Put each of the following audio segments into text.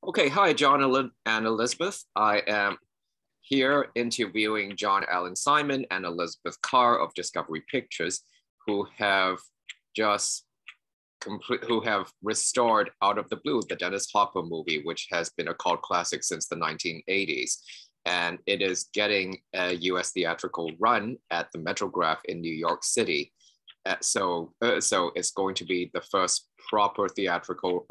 Okay, hi, John and Elizabeth. I am here interviewing John Allen Simon and Elizabeth Karr of Discovery Pictures, who have just who have restored Out of the Blue, the Dennis Hopper movie, which has been a cult classic since the 1980s. And it is getting a US theatrical run at the Metrograph in New York City. So it's going to be the first proper theatrical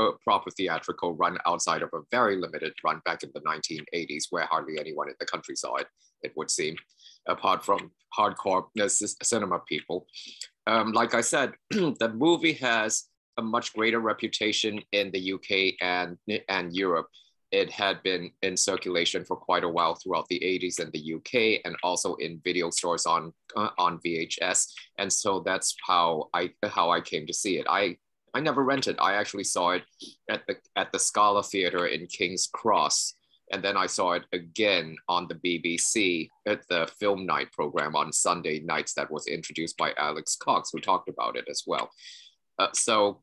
run outside of a very limited run back in the 1980s, where hardly anyone in the country saw it. It would seem, apart from hardcore cinema people. Like I said, the movie has a much greater reputation in the UK and Europe. It had been in circulation for quite a while throughout the 80s in the UK and also in video stores on VHS. And so that's how I came to see it. I never rented. I actually saw it at the Scala Theatre in King's Cross. And then I saw it again on the BBC at the film night program on Sunday nights that was introduced by Alex Cox, who talked about it as well. So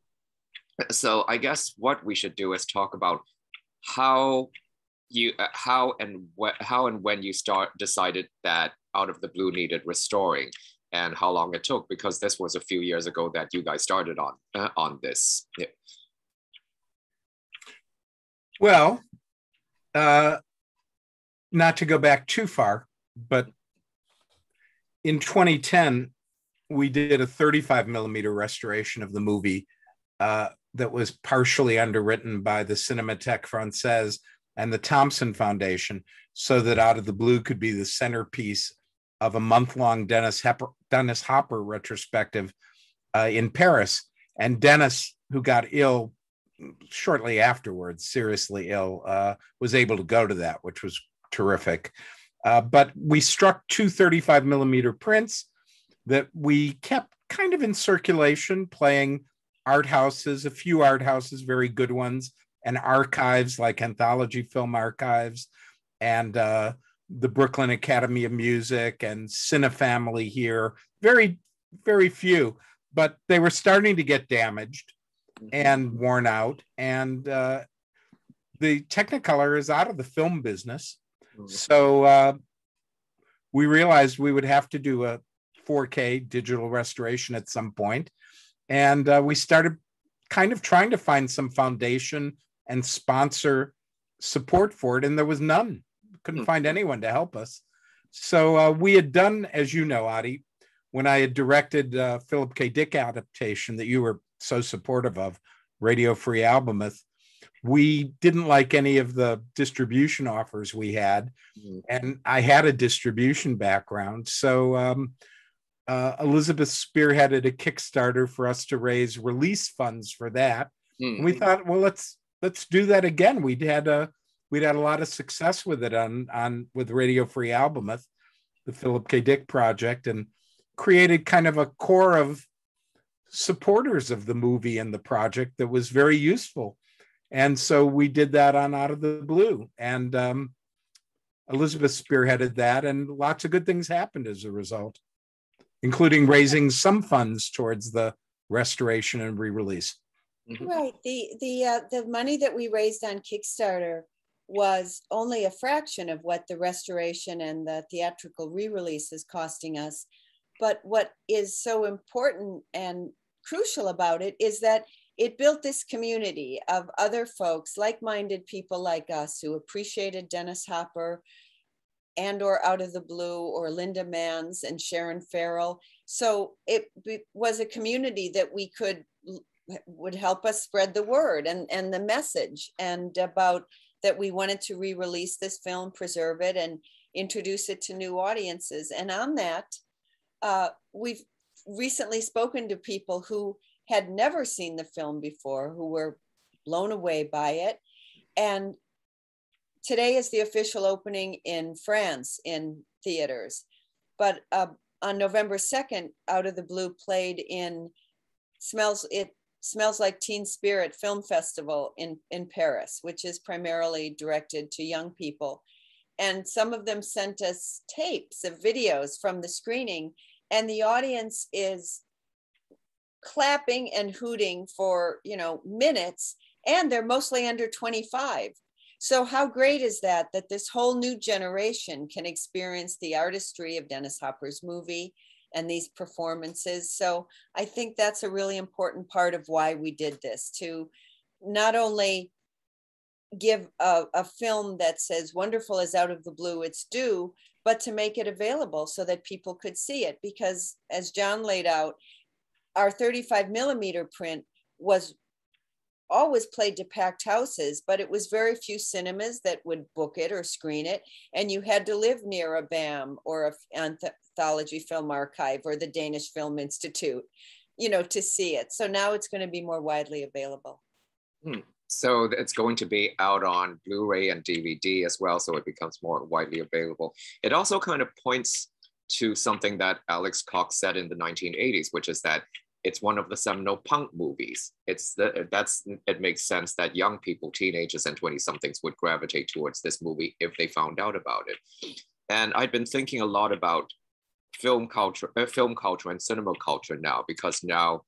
I guess what we should do is talk about how and when you decided that Out of the Blue needed restoring, and how long it took, because this was a few years ago that you guys started on this. Yeah. Well, not to go back too far, but in 2010, we did a 35 millimeter restoration of the movie that was partially underwritten by the Cinémathèque Française and the Thompson Foundation, so that Out of the Blue could be the centerpiece of a month-long Dennis Hopper retrospective in Paris. And Dennis, who got ill shortly afterwards, seriously ill, was able to go to that, which was terrific. But we struck two 35 millimeter prints that we kept kind of in circulation, playing art houses, a few art houses, very good ones, and archives like Anthology Film Archives and the Brooklyn Academy of Music and Cinefamily here. Very, very few, but they were starting to get damaged and worn out. And the Technicolor is out of the film business. So we realized we would have to do a 4K digital restoration at some point. And we started kind of trying to find some foundation and sponsor support for it. And there was none. Couldn't find anyone to help us. So we had done, as you know, Adi, when I had directed Philip K. Dick adaptation that you were so supportive of, Radio Free Albemuth, we didn't like any of the distribution offers we had. And I had a distribution background. So Elizabeth spearheaded a Kickstarter for us to raise release funds for that. And we thought, well, let's do that again. We'd had a lot of success with it with Radio Free Albemuth, the Philip K. Dick project, and created kind of a core of supporters of the movie and the project that was very useful. And so we did that on Out of the Blue, and Elizabeth spearheaded that, and lots of good things happened as a result, including raising some funds towards the restoration and re-release. Right. The money that we raised on Kickstarter was only a fraction of what the restoration and the theatrical re-release is costing us. But what is so important and crucial about it is that it built this community of other folks, like-minded people like us who appreciated Dennis Hopper and or Out of the Blue, or Linda Manns and Sharon Farrell. So it was a community that would help us spread the word and the message, and about that we wanted to re-release this film, preserve it, and introduce it to new audiences. And on that, we've recently spoken to people who had never seen the film before, who were blown away by it. And today is the official opening in France in theaters. But on November 2nd, Out of the Blue played in Smells Like Teen Spirit Film Festival in Paris, which is primarily directed to young people. And some of them sent us tapes of videos from the screening, and the audience is clapping and hooting for, minutes, and they're mostly under 25. So how great is that, that this whole new generation can experience the artistry of Dennis Hopper's movie and these performances. So I think that's a really important part of why we did this, to not only give a film that's as wonderful as Out of the Blue its due, but to make it available so that people could see it. Because as John laid out, our 35 millimeter print was always played to packed houses, but it was very few cinemas that would book it or screen it. And you had to live near a BAM or an anthology film archive or the Danish Film Institute, you know, to see it. So now it's going to be more widely available. So it's going to be out on Blu-ray and DVD as well, so it becomes more widely available. It also kind of points to something that Alex Cox said in the 1980s, which is that it's one of the seminal punk movies. It makes sense that young people, teenagers and 20-somethings would gravitate towards this movie if they found out about it. And I've been thinking a lot about film culture and cinema culture now, because now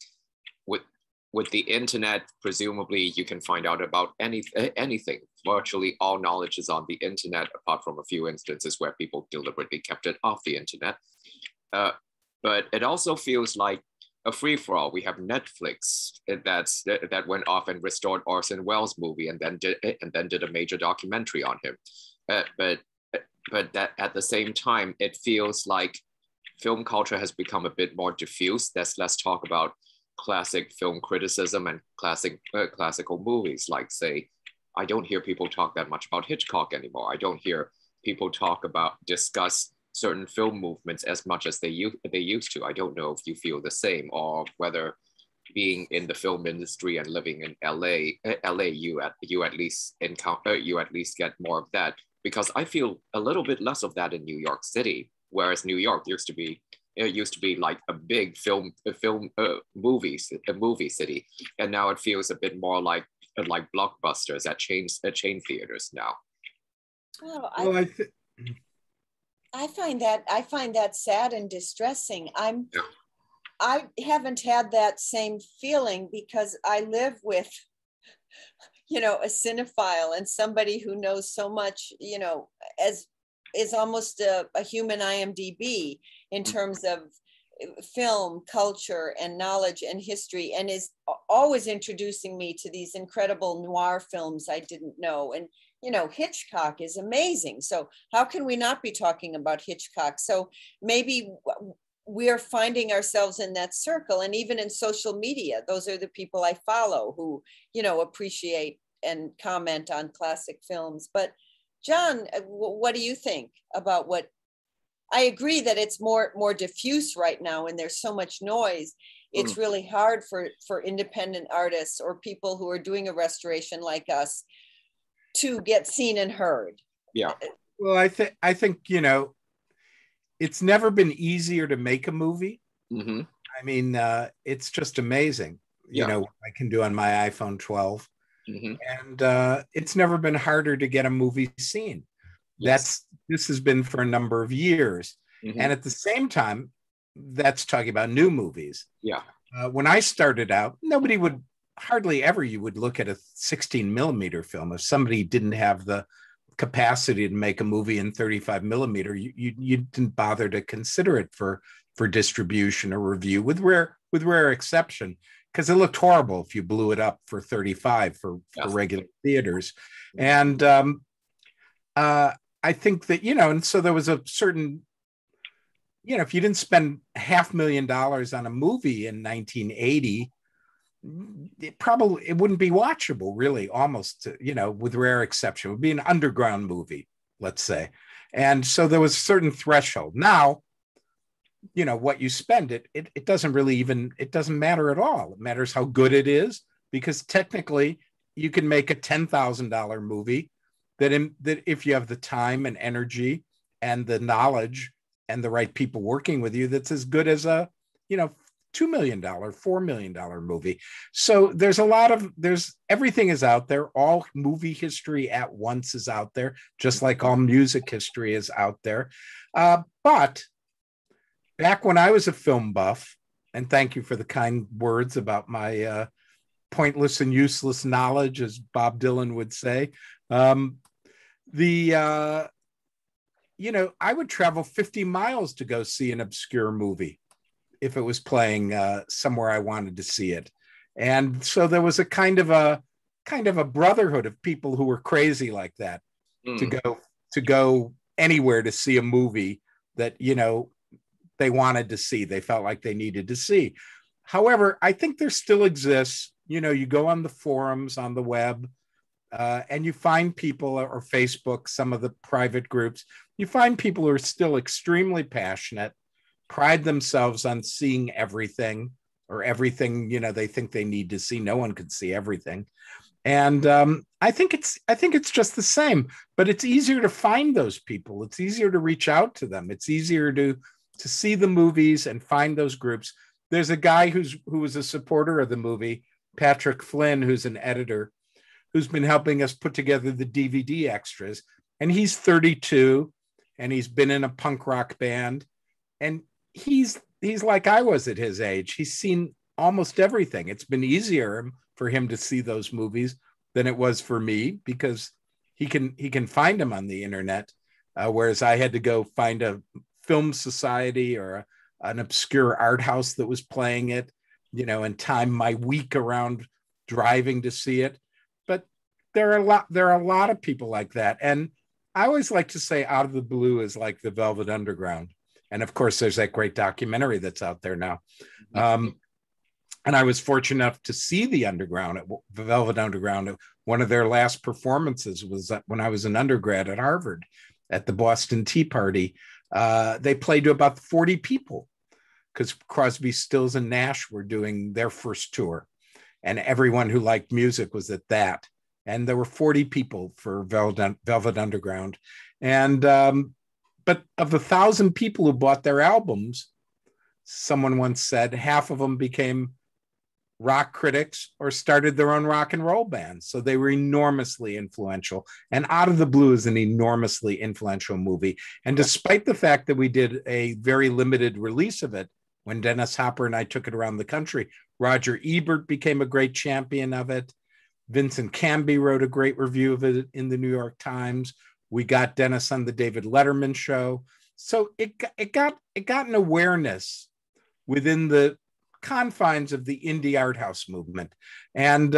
with the internet, presumably you can find out about anything. Virtually all knowledge is on the internet, apart from a few instances where people deliberately kept it off the internet. But it also feels like a free-for-all. We have Netflix that went off and restored Orson Welles' movie and then did a major documentary on him. But that at the same time, it feels like film culture has become a bit more diffuse. There's less talk about classic film criticism and classical movies. Like, say, I don't hear people talk that much about Hitchcock anymore. I don't hear people discuss certain film movements as much as they used to. I don't know if you feel the same, or whether being in the film industry and living in LA, you at least get more of that, because I feel a little bit less of that in New York City, whereas New York used to be like a big movie city, and now it feels a bit more like blockbusters at chain theaters now. Well, I find that sad and distressing. I haven't had that same feeling because I live with, you know, a cinephile and somebody who knows so much, you know, as is almost a human IMDb in terms of film culture and knowledge and history, and is always introducing me to these incredible noir films I didn't know. And you know, Hitchcock is amazing. So how can we not be talking about Hitchcock? So maybe we're finding ourselves in that circle. And even in social media, those are the people I follow who, you know, appreciate and comment on classic films. But John, what do you think about what? I agree that it's more diffuse right now, and there's so much noise. It's really hard for independent artists or people who are doing a restoration like us to get seen and heard. Yeah. Well, I think, you know, it's never been easier to make a movie. Mm-hmm. I mean, it's just amazing, you know, what I can do on my iPhone 12. Mm-hmm. And it's never been harder to get a movie seen. Yes. This has been for a number of years. Mm-hmm. And at the same time, that's talking about new movies. Yeah. When I started out, hardly ever you would look at a 16 millimeter film. If somebody didn't have the capacity to make a movie in 35 millimeter, you didn't bother to consider it for distribution or review, with rare exception, because it looked horrible if you blew it up for 35 for regular theaters. And I think that, you know, and so there was a certain, you know, if you didn't spend $500,000 on a movie in 1980, it wouldn't be watchable, really, almost, you know, with rare exception. It would be an underground movie, let's say. And so there was a certain threshold. Now, you know, what you spend, it doesn't really it doesn't matter at all. It matters how good it is, because technically you can make a $10,000 movie that if you have the time and energy and the knowledge and the right people working with you, that's as good as a, you know, $2 million, $4 million movie. So there's everything is out there. All movie history at once is out there, just like all music history is out there. But back when I was a film buff, and thank you for the kind words about my pointless and useless knowledge, as Bob Dylan would say. Um, I would travel 50 miles to go see an obscure movie if it was playing somewhere I wanted to see it. And so there was a kind of a brotherhood of people who were crazy like that to go anywhere to see a movie that, they wanted to see, they felt like they needed to see. However, I think there still exists, you go on the forums, on the web, and you find people, or Facebook, some of the private groups, you find people who are still extremely passionate, pride themselves on seeing everything, or everything, they think they need to see. No one could see everything. And I think it's just the same, but it's easier to find those people. It's easier to reach out to them. It's easier to see the movies and find those groups. There's a guy who was a supporter of the movie, Patrick Flynn, who's an editor, who's been helping us put together the DVD extras. And he's 32, and he's been in a punk rock band. And he's like I was at his age. He's seen almost everything. It's been easier for him to see those movies than it was for me, because he can find them on the internet, whereas I had to go find a film society or an obscure art house that was playing it, and time my week around driving to see it. But there are a lot of people like that, and I always like to say Out of the Blue is like the Velvet Underground. And of course, there's that great documentary that's out there now. And I was fortunate enough to see the Velvet Underground. One of their last performances was when I was an undergrad at Harvard at the Boston Tea Party. They played to about 40 people, because Crosby, Stills, and Nash were doing their first tour. And everyone who liked music was at that. And there were 40 people for Velvet Underground. And but of the 1,000 people who bought their albums, someone once said half of them became rock critics or started their own rock and roll bands. So they were enormously influential. And Out of the Blue is an enormously influential movie. And despite the fact that we did a very limited release of it, when Dennis Hopper and I took it around the country, Roger Ebert became a great champion of it. Vincent Canby wrote a great review of it in the New York Times. We got Dennis on the David Letterman show. So it got an awareness within the confines of the indie art house movement. And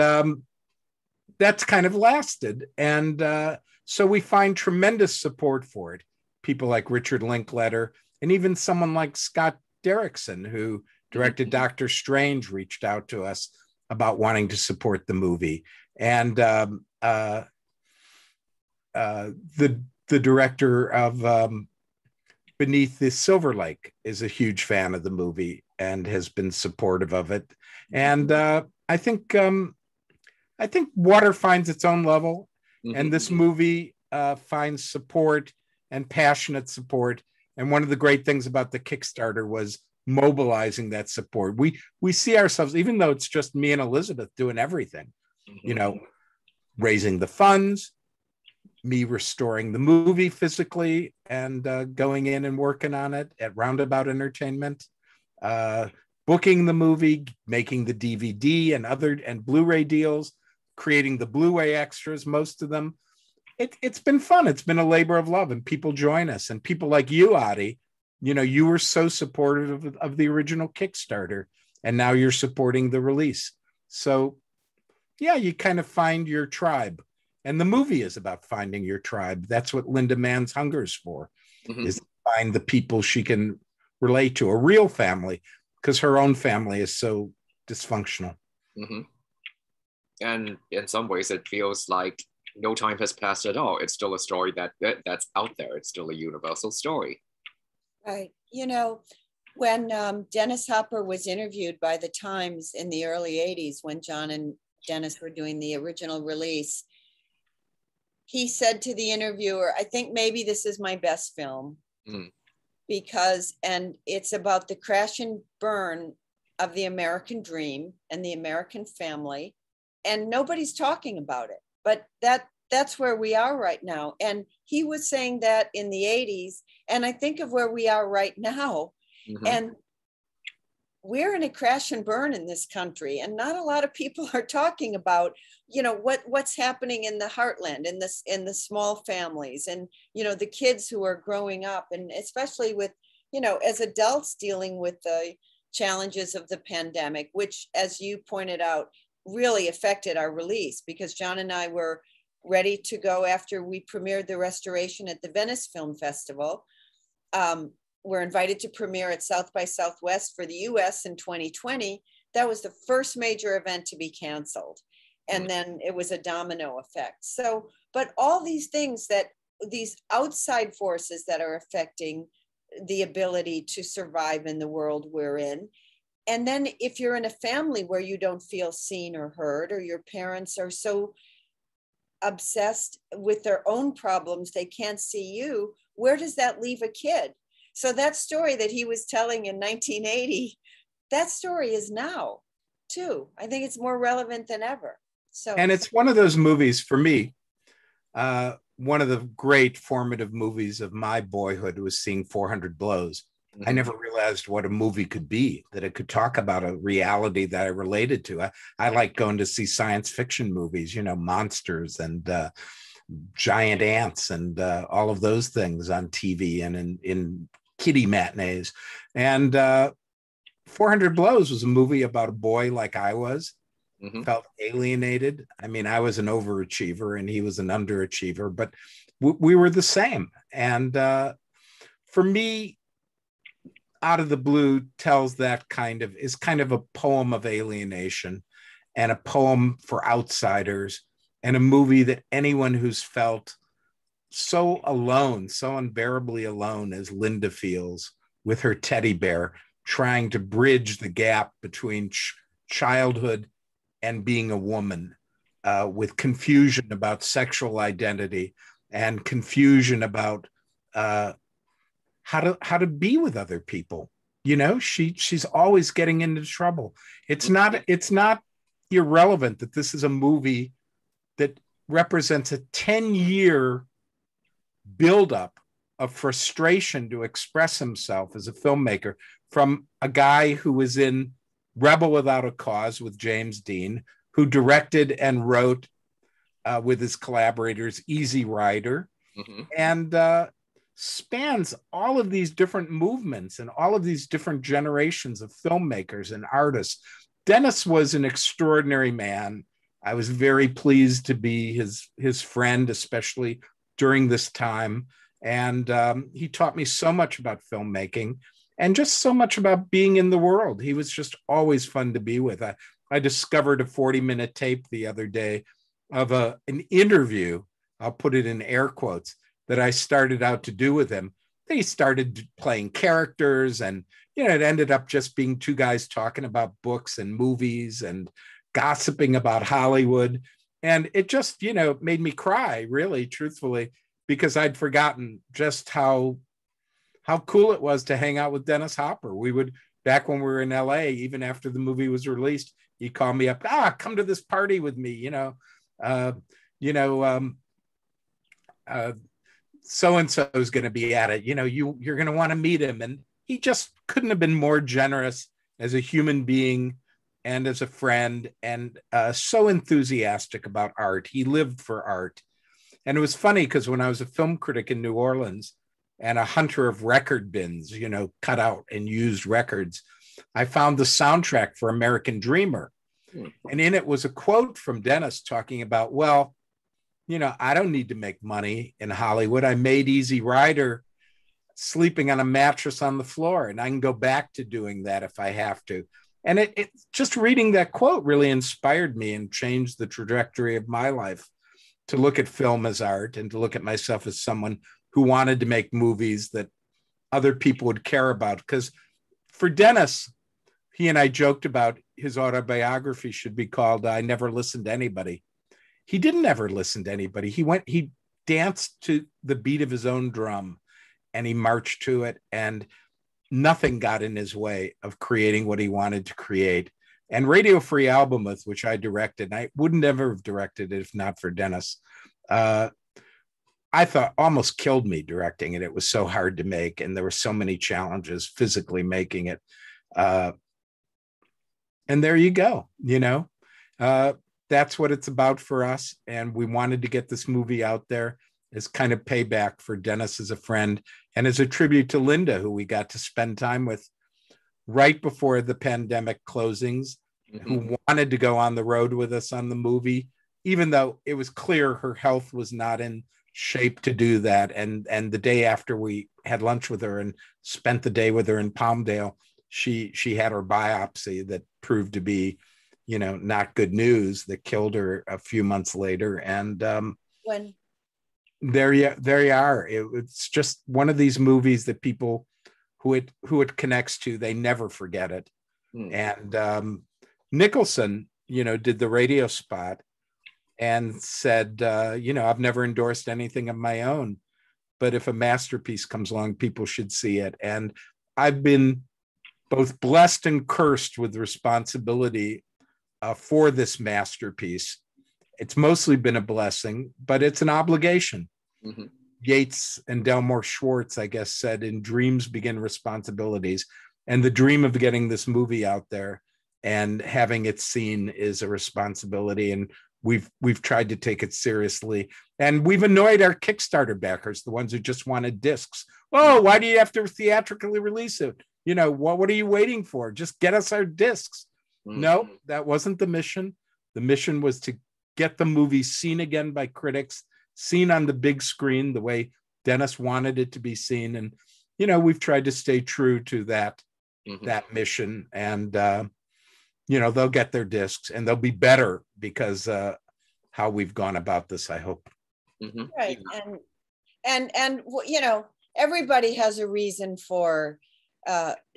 that's kind of lasted. And so we find tremendous support for it. People like Richard Linklater, and even someone like Scott Derrickson, who directed Doctor Strange, reached out to us about wanting to support the movie. And the director of Beneath the Silver Lake is a huge fan of the movie and has been supportive of it. And I think water finds its own level, and this movie finds support and passionate support. And one of the great things about the Kickstarter was mobilizing that support. We see ourselves, even though it's just me and Elizabeth doing everything, raising the funds, me restoring the movie physically and going in and working on it at Roundabout Entertainment, booking the movie, making the DVD and Blu-ray deals, creating the Blu-ray extras, most of them. It's been fun. It's been a labor of love, and people join us. And people like you, Adi, you were so supportive of the original Kickstarter, and now you're supporting the release. So yeah, you kind of find your tribe. And the movie is about finding your tribe. That's what Linda Mann's hungers for, is to find the people she can relate to, a real family, because her own family is so dysfunctional. And in some ways, it feels like no time has passed at all. It's still a story that's out there. It's still a universal story. Right. When Dennis Hopper was interviewed by the Times in the early 80s, when John and Dennis were doing the original release, he said to the interviewer, I think maybe this is my best film, because it's about the crash and burn of the American dream and the American family. And nobody's talking about it, but that's where we are right now. And he was saying that in the 80s. And I think of where we are right now. And we're in a crash and burn in this country, and not a lot of people are talking about, what's happening in the heartland, in the small families, and the kids who are growing up, and especially with, as adults dealing with the challenges of the pandemic, which, as you pointed out, really affected our release, because John and I were ready to go after we premiered the restoration at the Venice Film Festival. We're invited to premiere at South by Southwest for the US in 2020. That was the first major event to be canceled. And then it was a domino effect. So, but all these things, these outside forces that are affecting the ability to survive in the world we're in. And then if you're in a family where you don't feel seen or heard, or your parents are so obsessed with their own problems, they can't see you, where does that leave a kid? So that story that he was telling in 1980, that story is now too. I think it's more relevant than ever. So, and it's one of those movies for me. One of the great formative movies of my boyhood was seeing 400 Blows. I never realized what a movie could be, that it could talk about a reality that I related to. I like going to see science fiction movies, monsters and giant ants and all of those things on TV and in kiddie matinees. And 400 Blows was a movie about a boy like I was, felt alienated. I mean, I was an overachiever and he was an underachiever, but we were the same. And for me, Out of the Blue is kind of a poem of alienation and a poem for outsiders, and a movie that anyone who's felt so alone, so unbearably alone as Linda feels with her teddy bear, trying to bridge the gap between childhood and being a woman, with confusion about sexual identity and confusion about how to be with other people. She's always getting into trouble. It's not irrelevant that this is a movie that represents a 10-year buildup of frustration to express himself as a filmmaker, from a guy who was in Rebel Without a Cause with James Dean, who directed and wrote with his collaborators Easy Rider, and spans all of these different movements and all of these different generations of filmmakers and artists. Dennis was an extraordinary man. I was very pleased to be his friend, especially during this time. And he taught me so much about filmmaking and just so much about being in the world. He was just always fun to be with. I discovered a 40-minute tape the other day of an interview, I'll put it in air quotes, that I started out to do with him. They started playing characters, and it ended up just being two guys talking about books and movies and gossiping about Hollywood. And it just, made me cry, really, truthfully, because I'd forgotten just how cool it was to hang out with Dennis Hopper. We would, back when we were in LA, even after the movie was released, he'd call me up, come to this party with me, so-and-so is going to be at it, you're going to want to meet him. And he just couldn't have been more generous as a human being and as a friend, and so enthusiastic about art. He lived for art. And it was funny because when I was a film critic in New Orleans and a hunter of record bins, cut out and used records, I found the soundtrack for American Dreamer. And in it was a quote from Dennis talking about, I don't need to make money in Hollywood. I made Easy Rider sleeping on a mattress on the floor, and I can go back to doing that if I have to. And it just reading that quote really inspired me and changed the trajectory of my life, to look at film as art and to look at myself as someone who wanted to make movies that other people would care about. Because for Dennis, he and I joked about his autobiography should be called I Never Listened to Anybody. He didn't ever listen to anybody. He danced to the beat of his own drum, and he marched to it, and nothing got in his way of creating what he wanted to create. And Radio Free Albemuth, which I directed, and I wouldn't ever have directed it if not for Dennis, I thought almost killed me directing it. It was so hard to make, and there were so many challenges physically making it. And there you go. Uh, that's what it's about for us. And we wanted to get this movie out there as kind of payback for Dennis as a friend and as a tribute to Linda, who we got to spend time with right before the pandemic closings, who wanted to go on the road with us on the movie, even though it was clear her health was not in shape to do that. And the day after we had lunch with her and spent the day with her in Palmdale, she had her biopsy that proved to be, not good news, that killed her a few months later. And When there you are. It's just one of these movies that people who it connects to, they never forget it. And Nicholson, did the radio spot and said, I've never endorsed anything of my own, but if a masterpiece comes along, people should see it. And I've been both blessed and cursed with responsibility for this masterpiece. It's mostly been a blessing, but it's an obligation. Yates and Delmore Schwartz, I guess, said, in dreams begin responsibilities. And the dream of getting this movie out there and having it seen is a responsibility. And we've tried to take it seriously. And we've annoyed our Kickstarter backers, the ones who just wanted discs. Oh, why do you have to theatrically release it? What are you waiting for? Just get us our discs. No, that wasn't the mission. The mission was to get the movie seen again by critics, seen on the big screen the way Dennis wanted it to be seen. And, we've tried to stay true to that mission. And, they'll get their discs and they'll be better because how we've gone about this, I hope. Right. And everybody has a reason for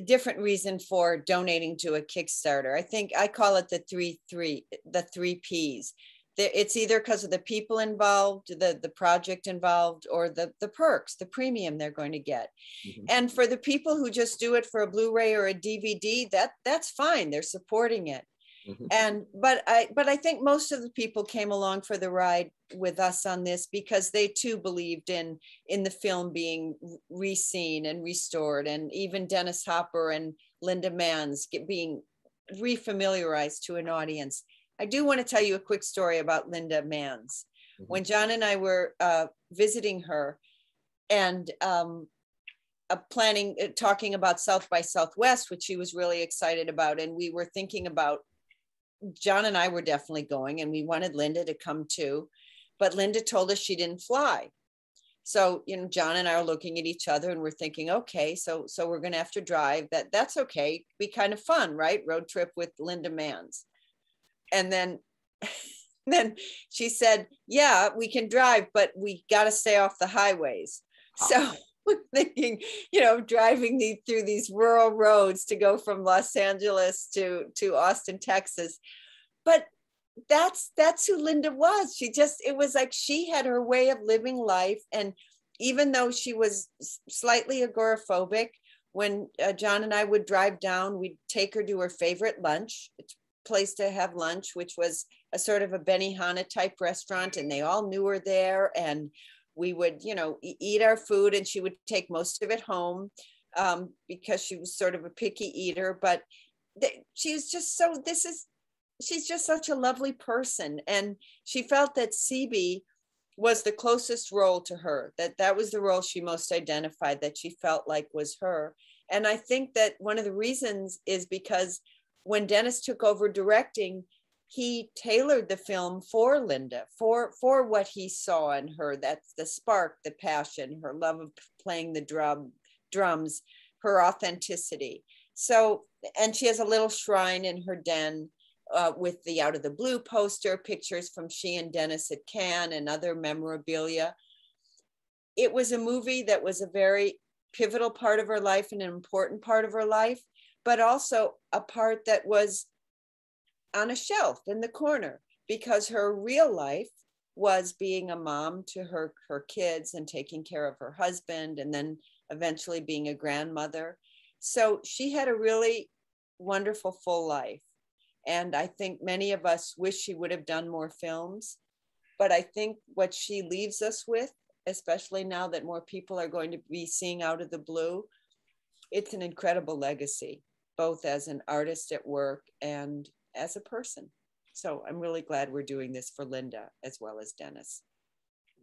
different reason for donating to a Kickstarter. I think I call it the three P's. It's either because of the people involved, the project involved, or the perks, the premium they're going to get. And for the people who just do it for a Blu-ray or a DVD, that's fine. They're supporting it. But I think most of the people came along for the ride with us on this because they too believed in the film being re-seen and restored, and even Dennis Hopper and Linda Manns being refamiliarized to an audience. I do want to tell you a quick story about Linda Manns. When John and I were visiting her and talking about South by Southwest, which she was really excited about, and we were thinking about, John and I were definitely going, and we wanted Linda to come too, but Linda told us she didn't fly. So, John and I are looking at each other and we're thinking, okay, so we're going to have to drive. That's okay. Be kind of fun, right? Road trip with Linda Manns. And then she said, yeah, we can drive, but we got to stay off the highways. So we're thinking, driving through these rural roads to go from Los Angeles to Austin, Texas. But that's who Linda was. It was like she had her way of living life. And even though she was slightly agoraphobic, when John and I would drive down, we'd take her to her favorite place to have lunch, which was a sort of a Benihana type restaurant, and they all knew her there. And we would, eat our food, and she would take most of it home because she was sort of a picky eater. But she's just such a lovely person. And she felt that CB was the closest role to her, that was the role she most identified, that she felt like was her. And I think that one of the reasons is because when Dennis took over directing, he tailored the film for Linda, for what he saw in her. That's the spark, the passion, her love of playing the drums, her authenticity. So, and she has a little shrine in her den with the Out of the Blue poster, pictures from she and Dennis at Cannes, and other memorabilia. It was a movie that was a very pivotal part of her life and an important part of her life, but also a part that was on a shelf in the corner, because her real life was being a mom to her kids and taking care of her husband, and then eventually being a grandmother. So she had a really wonderful full life. And I think many of us wish she would have done more films, but I think what she leaves us with, especially now that more people are going to be seeing Out of the Blue, it's an incredible legacy. both as an artist at work and as a person. So I'm really glad we're doing this for Linda as well as Dennis.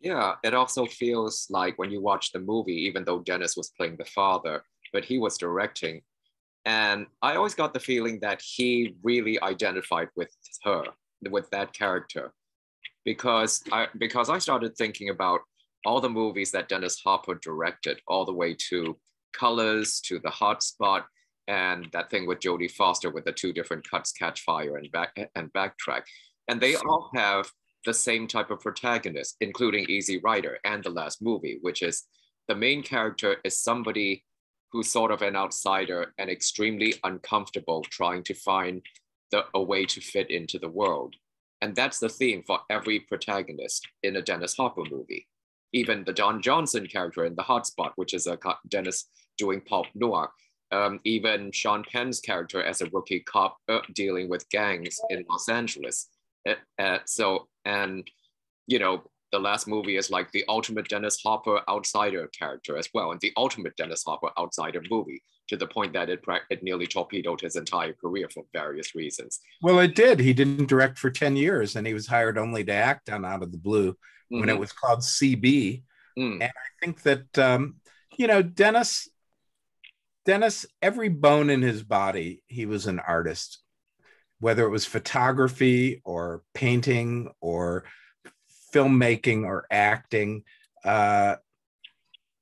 Yeah, it also feels like when you watch the movie, even though Dennis was playing the father, but he was directing. And I always got the feeling that he really identified with her, with that character, because I started thinking about all the movies that Dennis Hopper directed, all the way to Colors, to The Hot Spot, and that thing with Jodie Foster with the two different cuts, Catch Fire and Backtrack. And they all have the same type of protagonist, including Easy Rider and the last movie, which is the main character is somebody who's sort of an outsider and extremely uncomfortable trying to find a way to fit into the world. And that's the theme for every protagonist in a Dennis Hopper movie. Even the Don Johnson character in The Hot Spot, which is a Dennis doing pulp noir. Even Sean Penn's character as a rookie cop dealing with gangs in Los Angeles. And you know, the last movie is like the ultimate Dennis Hopper outsider character as well, and the ultimate Dennis Hopper outsider movie, to the point that it nearly torpedoed his entire career for various reasons. Well, it did. He didn't direct for 10 years, and he was hired only to act on Out of the Blue when it was called CB. And I think that, you know, Dennis, every bone in his body, he was an artist, whether it was photography or painting or filmmaking or acting.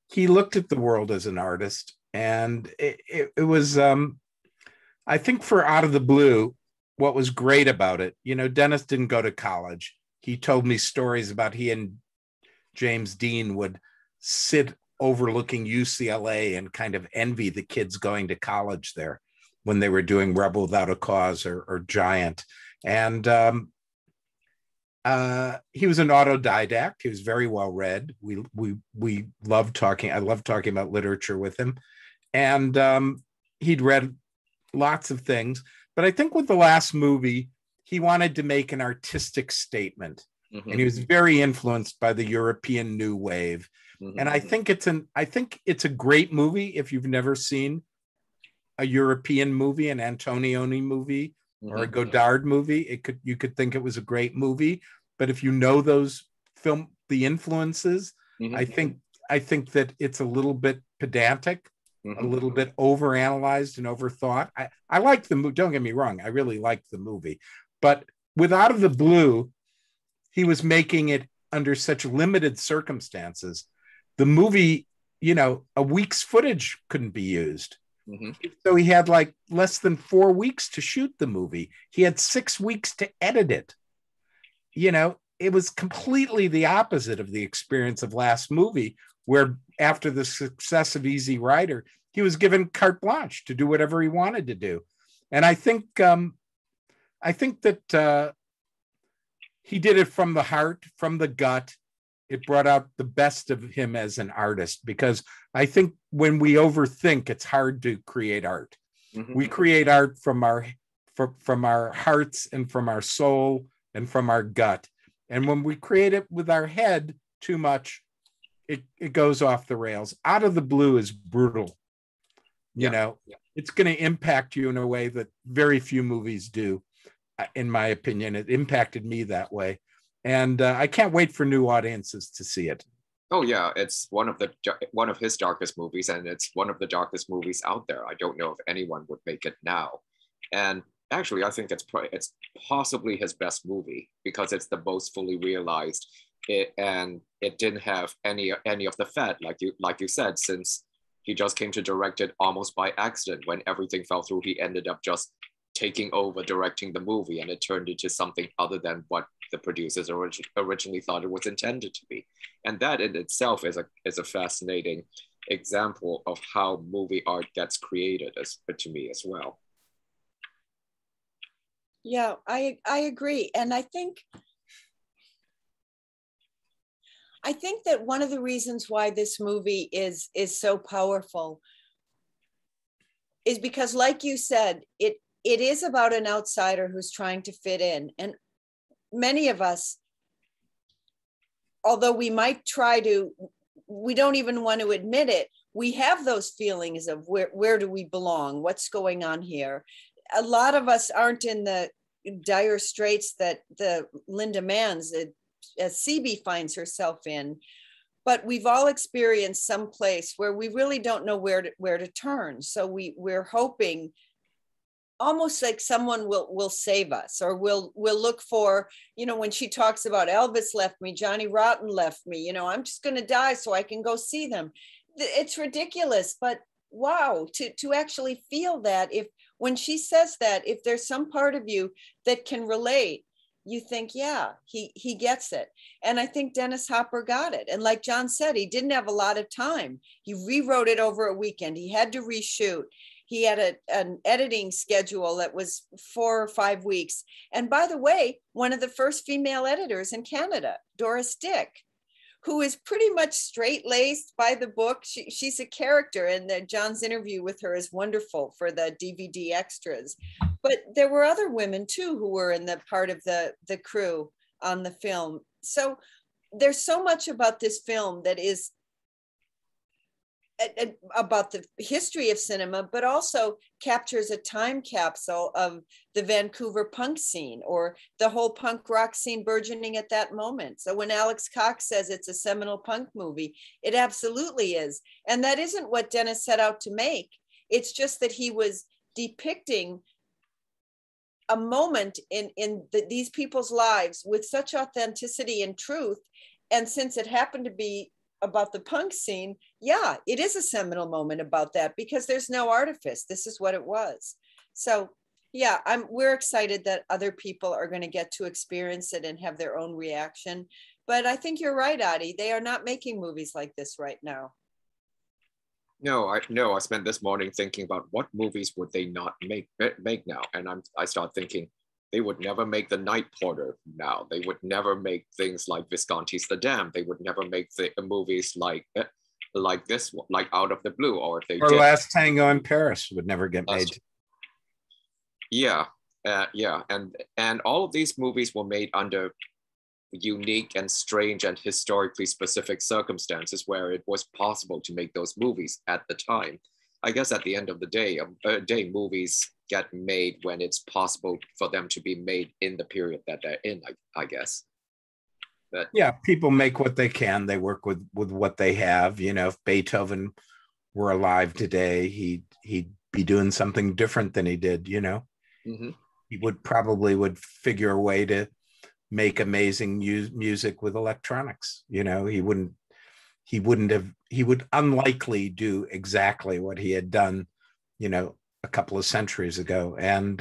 He looked at the world as an artist. And it was, I think for Out of the Blue, what was great about it, you know, Dennis didn't go to college. He told me stories about he and James Dean would sit overlooking UCLA and kind of envy the kids going to college there when they were doing Rebel Without a Cause or Giant. And he was an autodidact. He was very well read. We loved talking. I loved talking about literature with him. And he'd read lots of things. But I think with the last movie, he wanted to make an artistic statement. And he was very influenced by the European New Wave. And I think it's a great movie if you've never seen a European movie, an Antonioni movie, or a Godard movie. You could think it was a great movie. But if you know the influences, I think that it's a little bit pedantic, a little bit overanalyzed and overthought. I like the movie. Don't get me wrong. I really liked the movie. But with Out of the Blue, he was making it under such limited circumstances. The movie, you know, a week's footage couldn't be used. So he had like less than 4 weeks to shoot the movie. He had 6 weeks to edit it. You know, it was completely the opposite of the experience of last movie, where after the success of Easy Rider, he was given carte blanche to do whatever he wanted to do. And I think that he did it from the heart, from the gut. It brought out the best of him as an artist, because I think when we overthink, it's hard to create art. We create art from our hearts and from our soul and from our gut. And when we create it with our head too much, it goes off the rails. Out of the Blue is brutal. You know, it's going to impact you in a way that very few movies do. In my opinion, it impacted me that way. And I can't wait for new audiences to see it. Oh yeah, it's one of his darkest movies, and it's one of the darkest movies out there. I don't know if anyone would make it now. And actually, I think it's possibly his best movie, because it's the most fully realized. And it didn't have any of the fat, like you said, since he just came to direct it almost by accident. When everything fell through, he ended up just taking over directing the movie, and it turned into something other than what the producers originally thought it was intended to be. And that in itself is a fascinating example of how movie art gets created, to me as well. Yeah, I agree. And I think that one of the reasons why this movie is so powerful is because, like you said, it is about an outsider who's trying to fit in. And many of us, although we might try to we don't even want to admit it. We have those feelings of where do we belong? What's going on here? A lot of us aren't in the dire straits that the Linda Manns, as CB finds herself in, but we've all experienced some place where we really don't know where to turn. So we're hoping almost like someone will save us, or we'll look for, when she talks about Elvis left me, Johnny Rotten left me, I'm just going to die so I can go see them. It's ridiculous, but wow, to actually feel that, when she says that, if there's some part of you that can relate, you think, yeah, he gets it. And I think Dennis Hopper got it. And like John said, he didn't have a lot of time. He rewrote it over a weekend. He had to reshoot. He had an editing schedule that was 4 or 5 weeks. And by the way, one of the first female editors in Canada, Doris Dick, who is pretty much straight-laced by the book. She's a character, and John's interview with her is wonderful for the DVD extras. But there were other women too who were in the part of the crew on the film. So there's so much about this film that is about the history of cinema, but also captures a time capsule of the Vancouver punk scene, or the whole punk rock scene burgeoning at that moment. So when Alex Cox says it's a seminal punk movie, it absolutely is. And that isn't what Dennis set out to make. It's just that he was depicting a moment in these people's lives with such authenticity and truth. And since it happened to be about the punk scene, yeah, it is a seminal moment about that, because there's no artifice. This is what it was. So yeah, we're excited that other people are going to get to experience it and have their own reaction. But I think you're right, Adi. They are not making movies like this right now. No, I spent this morning thinking about what movies would they not make now, and I start thinking they would never make The Night Porter now. They would never make things like Visconti's The Dam. They would never make movies like this, like Out of the Blue, or if they did, Last Tango in Paris would never get made. Yeah, and all of these movies were made under unique and strange and historically specific circumstances where it was possible to make those movies at the time. I guess at the end of the day, movies get made when it's possible for them to be made in the period that they're in, I guess. But yeah, people make what they can. They work with what they have. If Beethoven were alive today, he'd be doing something different than he did. mm-hmm. He would figure a way to make amazing music with electronics. He would unlikely do exactly what he had done, a couple of centuries ago. And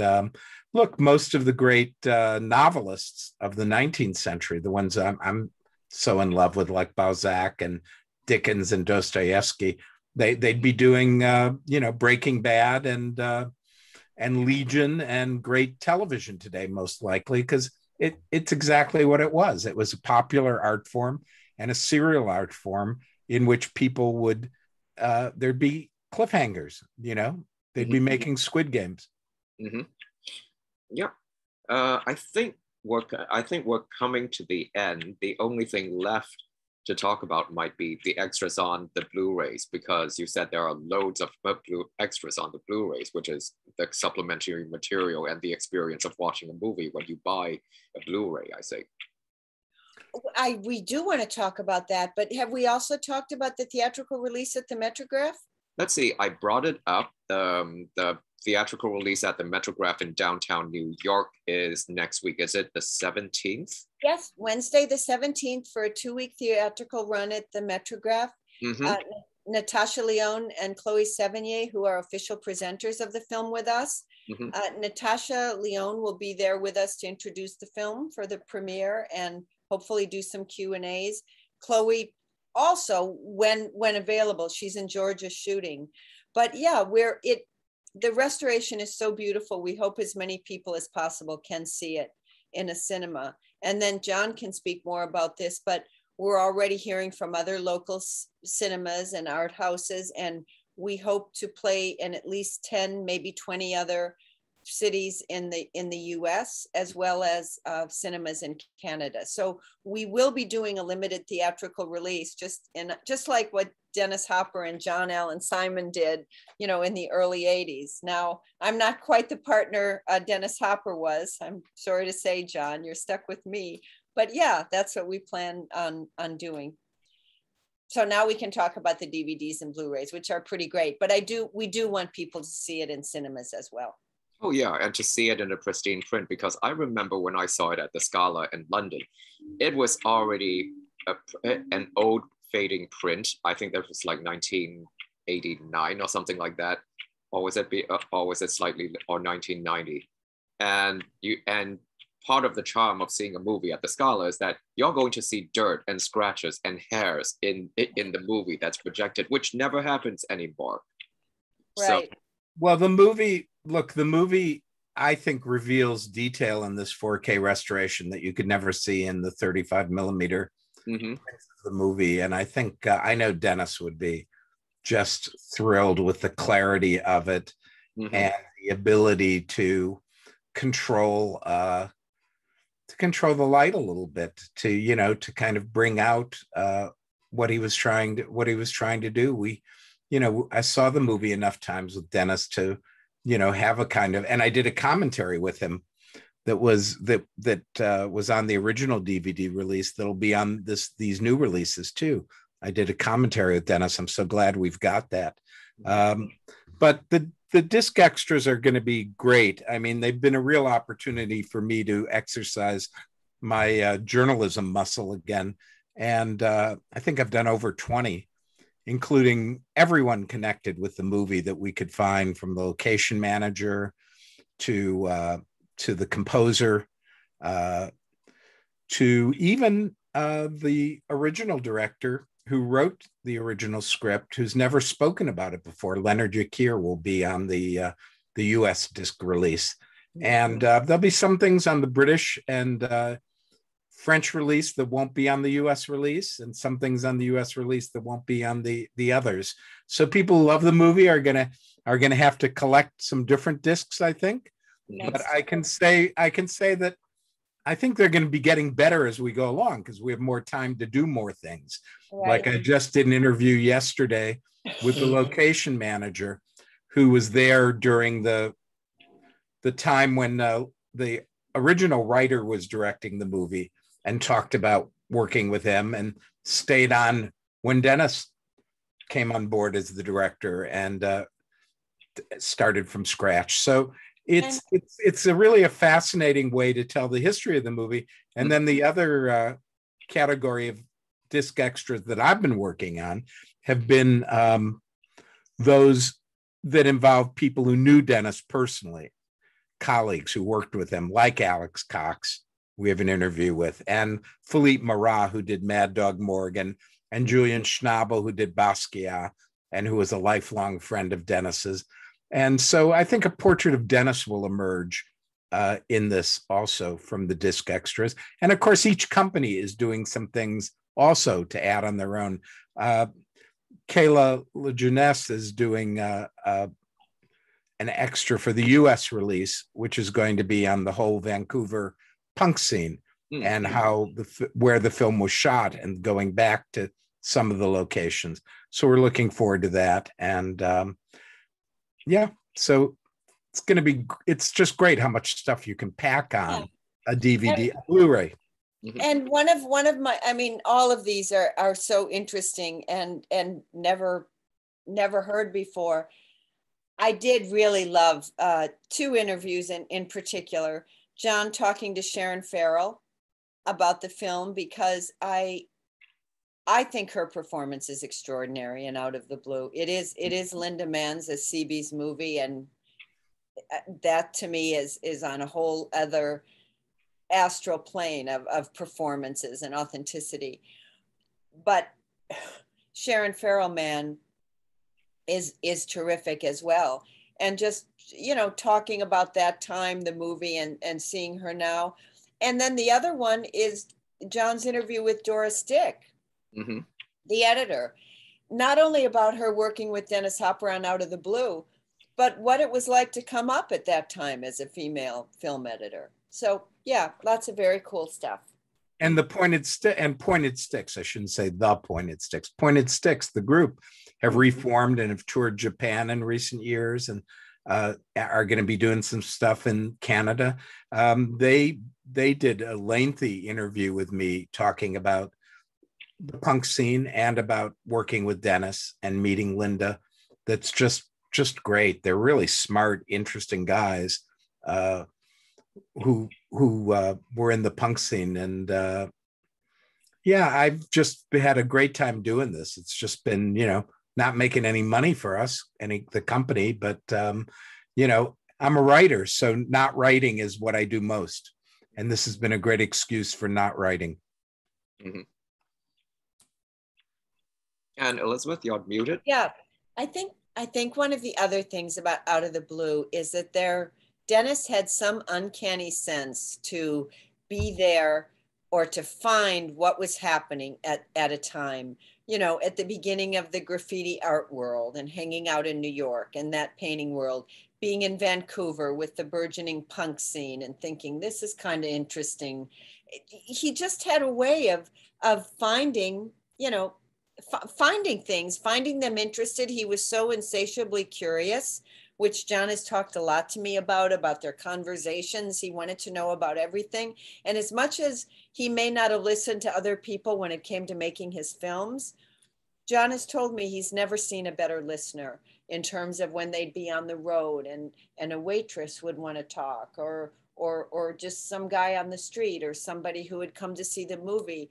look, most of the great novelists of the 19th century, the ones I'm so in love with, like Balzac and Dickens and Dostoevsky, they'd be doing, Breaking Bad and Legion and great television today, most likely, because it's exactly what it was. It was a popular art form and a serial art form in which people would, there'd be cliffhangers, they'd be making Squid Games. Mm-hmm. Yeah. I think we're coming to the end. The only thing left to talk about might be the extras on the Blu-rays, because you said there are loads of extras on the Blu-rays, which is the supplementary material and the experience of watching a movie when you buy a Blu-ray, I say. We do want to talk about that, but have we also talked about the theatrical release at the Metrograph? Let's see, I brought it up. The theatrical release at the Metrograph in downtown New York is next week. Is it the 17th? Yes, Wednesday the 17th for a 2-week theatrical run at the Metrograph. Mm-hmm. Natasha Lyonne and Chloe Sevigny, who are official presenters of the film with us. Mm-hmm. Natasha Lyonne will be there with us to introduce the film for the premiere and hopefully do some Q&As. Chloe also, when available, she's in Georgia shooting. But yeah, the restoration is so beautiful. We hope as many people as possible can see it in a cinema. And then John can speak more about this, but we're already hearing from other local cinemas and art houses, and we hope to play in at least 10, maybe 20 other cities in the US, as well as cinemas in Canada. So we will be doing a limited theatrical release, just like what Dennis Hopper and John Allen Simon did, you know, in the early 80s. Now, I'm not quite the partner Dennis Hopper was. I'm sorry to say, John, you're stuck with me. But yeah, that's what we plan on doing. So now we can talk about the DVDs and Blu-rays, which are pretty great. But we do want people to see it in cinemas as well. Oh yeah, and to see it in a pristine print, because I remember when I saw it at the Scala in London, it was already an old fading print. I think that was like 1989 or something like that, or was it slightly, or 1990? And part of the charm of seeing a movie at the Scala is that you're going to see dirt and scratches and hairs in the movie that's projected, which never happens anymore. Right. So, well, the movie, I think, reveals detail in this 4K restoration that you could never see in the 35 millimeter mm-hmm. of the movie. And I think, I know Dennis would be just thrilled with the clarity of it, Mm-hmm. and the ability to control the light a little bit, to kind of bring out what he was trying to do. I saw the movie enough times with Dennis to, have a kind of, and I did a commentary with him that was on the original DVD release that'll be on these new releases too. I did a commentary with Dennis. I'm so glad we've got that. But the disc extras are going to be great. I mean, they've been a real opportunity for me to exercise my journalism muscle again. And I think I've done over 20, including everyone connected with the movie that we could find, from the location manager to the composer, to even the original director who wrote the original script, who's never spoken about it before. Leonard Yakir will be on the US disc release. And there'll be some things on the British and French release that won't be on the US release, and some things on the US release that won't be on the others. So people who love the movie are gonna have to collect some different discs, I think. Nice. But I can say that I think they're going to be getting better as we go along, because we have more time to do more things. Right. Like I just did an interview yesterday with the location manager who was there during the time when the original writer was directing the movie, and talked about working with him, and stayed on when Dennis came on board as the director, and started from scratch. So it's a really a fascinating way to tell the history of the movie. And then the other category of disc extras that I've been working on have been those that involve people who knew Dennis personally, colleagues who worked with him, like Alex Cox, we have an interview with, and Philippe Marat, who did Mad Dog Morgan, and Julian Schnabel, who did Basquiat, and who was a lifelong friend of Dennis's. And so I think a portrait of Dennis will emerge in this also from the disc extras. And of course, each company is doing some things also to add on their own. Kayla LeJeunesse is doing an extra for the US release, which is going to be on the whole Vancouver punk scene and how where the film was shot, and going back to some of the locations. So we're looking forward to that. And so it's just great how much stuff you can pack on a DVD, a Blu-ray. And one of my, I mean, all of these are so interesting and never heard before. I did really love two interviews in particular. John talking to Sharon Farrell about the film, because I think her performance is extraordinary and out of the blue. It is Linda Mann's, a CB's movie, and that to me is on a whole other astral plane of performances and authenticity. But Sharon Farrell, man, is terrific as well. And just, talking about that time, the movie, and seeing her now. And then the other one is John's interview with Doris Dick, the editor, not only about her working with Dennis Hopper on Out of the Blue, but what it was like to come up at that time as a female film editor. So yeah, lots of very cool stuff. And the pointed sticks, I shouldn't say the pointed sticks, the group have reformed and have toured Japan in recent years, and are going to be doing some stuff in Canada. They did a lengthy interview with me talking about the punk scene and about working with Dennis and meeting Linda. That's just great. They're really smart, interesting guys who were in the punk scene. And yeah, I've just had a great time doing this. It's just been, not making any money for us, the company, but I'm a writer, so not writing is what I do most. And this has been a great excuse for not writing. Mm-hmm. And Elizabeth, you're muted. Yeah, I think one of the other things about Out of the Blue is that Dennis had some uncanny sense to be there or to find what was happening at a time, at the beginning of the graffiti art world and hanging out in New York and that painting world, being in Vancouver with the burgeoning punk scene and thinking this is kind of interesting. He just had a way of finding, finding things, finding them interested. He was so insatiably curious, which John has talked a lot to me about their conversations. He wanted to know about everything. And as much as he may not have listened to other people when it came to making his films, John has told me he's never seen a better listener in terms of when they'd be on the road and a waitress would want to talk, or just some guy on the street or somebody who had come to see the movie.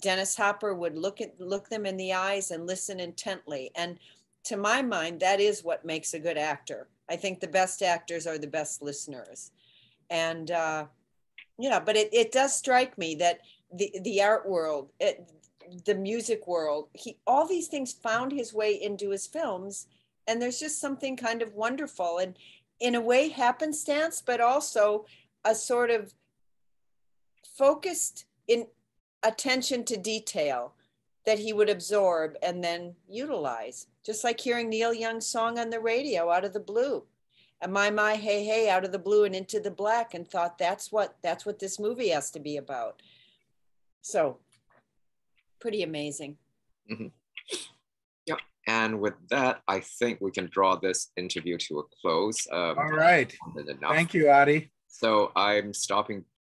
Dennis Hopper would look them in the eyes and listen intently. And to my mind, that is what makes a good actor. I think the best actors are the best listeners. And but it does strike me that the art world, the music world, all these things found his way into his films. And there's just something kind of wonderful and in a way happenstance, but also a sort of focused in attention to detail that he would absorb and then utilize. Just like hearing Neil Young's song on the radio, Out of the Blue. And my, hey, hey, Out of the Blue and Into the Black, and thought that's what this movie has to be about. So pretty amazing. Mm-hmm. Yeah, and with that, I think we can draw this interview to a close. All right. Thank you, Adi. So I'm stopping